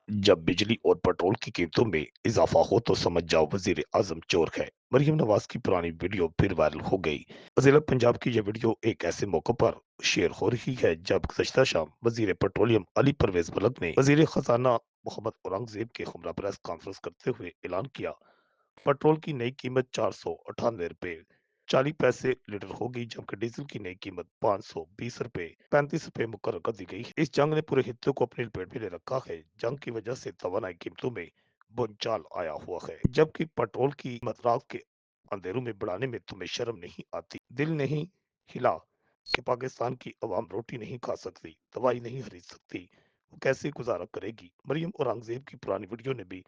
जब बिजली और पेट्रोल की कीमतों में इजाफा हो तो समझ जाओ वजीर आजम चोर है। मरियम नवाज की पुरानी वीडियो फिर वायरल हो गई। जिला पंजाब की यह वीडियो एक ऐसे मौके पर शेयर हो रही है जब गुज़श्ता शाम वजीर पेट्रोलियम अली परवेज मुल्क ने वजीर खजाना मोहम्मद औरंगजेब के हमरा प्रेस कॉन्फ्रेंस करते हुए ऐलान किया, पेट्रोल की नई कीमत 498 रुपए 40 पैसे लीटर होगी, जबकि डीजल की नई कीमत 520 रुपए 35 रुपए मुकर्रर कर दी गई है। इस जंग ने पूरे हिस्से को अपनी लपेट में ले रखा है। जंग की वजह से तवानाई कीमतों में बोलचाल आया हुआ है, जबकि पेट्रोल की कीमत रात के अंधेरों में बढ़ाने में तुम्हें शर्म नहीं आती? दिल नहीं हिला कि पाकिस्तान की अवाम रोटी नहीं खा सकती, दवाई नहीं खरीद सकती, वो कैसे गुजारा करेगी? मरियम औरंगजेब की पुरानी वीडियो ने भी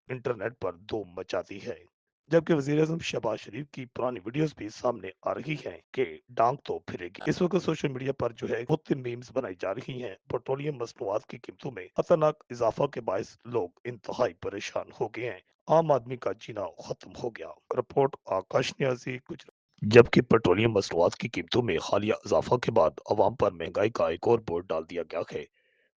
इंटरनेट पर धूम मचाती है, जबकि वज़ीर-ए-आज़म शहबाज शरीफ की पुरानी वीडियोस भी सामने आ रही हैं कि डांग तो फिरेगी। इस वक्त सोशल मीडिया पर जो है बहुत सी मीम्स बनाई जा रही हैं। पेट्रोलियम मसनूआत की कीमतों में खतरनाक इजाफा के बायस लोग इंतहाई परेशान हो गए हैं। आम आदमी का जीना खत्म हो गया। रिपोर्ट आकाश न्याजी कुछ। जबकि पेट्रोलियम मसनूआत की कीमतों में हालिया इजाफा के बाद अवाम पर महंगाई का एक और बोझ डाल दिया गया है।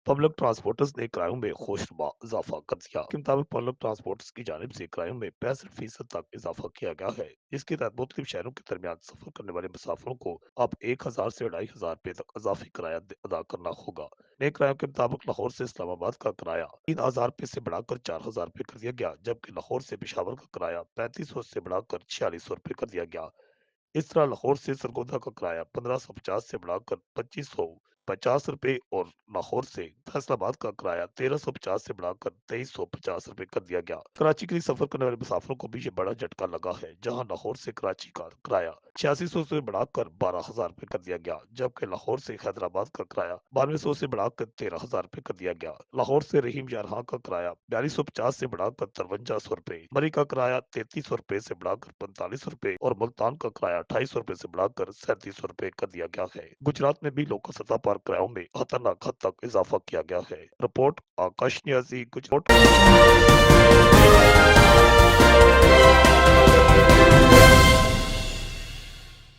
पब्लिक ट्रांसपोर्टर्स ने किरायों में खुशनुमा इजाफा कर दिया। के मुताबिक पब्लिक ट्रांसपोर्टर्स की जानिब से किरायों में 65% तक इजाफा किया गया है, जिसके तहत मुख्तलिफ शहरों के दरमियान सफर करने वाले मुसाफिरों को अब 1000 से 2500 रुपए तक इजाफी किराया अदा करना होगा। नए किरायों के मुताबिक लाहौर से इस्लामाबाद का किराया 3000 रुपए से बढ़ाकर 4000 रुपए कर दिया गया, जबकि लाहौर से पेशावर का किराया 3500 से बढ़ाकर 4600 रुपए कर दिया गया। इस तरह लाहौर से सरगोधा का किराया 1550 से बढ़ाकर 2550 रुपए और लाहौर से फैसलाबाद का किराया 1350 से बढ़ाकर 2350 रुपए कर दिया गया। कराची के लिए सफर करने वाले मुसाफिरों को भी ये बड़ा झटका लगा है, जहां लाहौर से कराची का किराया 8600 से बढ़ाकर 12000 रुपए कर दिया गया, जबकि लाहौर से हैदराबाद का किराया 1200 से बढ़ाकर 13000 रुपए कर दिया गया। लाहौर से रहीम यारहा का किराया 4250 से बढ़ाकर 5300 रुपए, मरी का किराया 3300 रुपए से बढ़ाकर 4500 रुपए और मुल्तान का किराया 2800 रुपए से बढ़ाकर 3700 रुपए कर दिया गया है। गुजरात में भी लोकल सतह पर किरायों में खतरनाक हद तक इजाफा किया गया है। रिपोर्ट आकाश न्याजी गुजरात।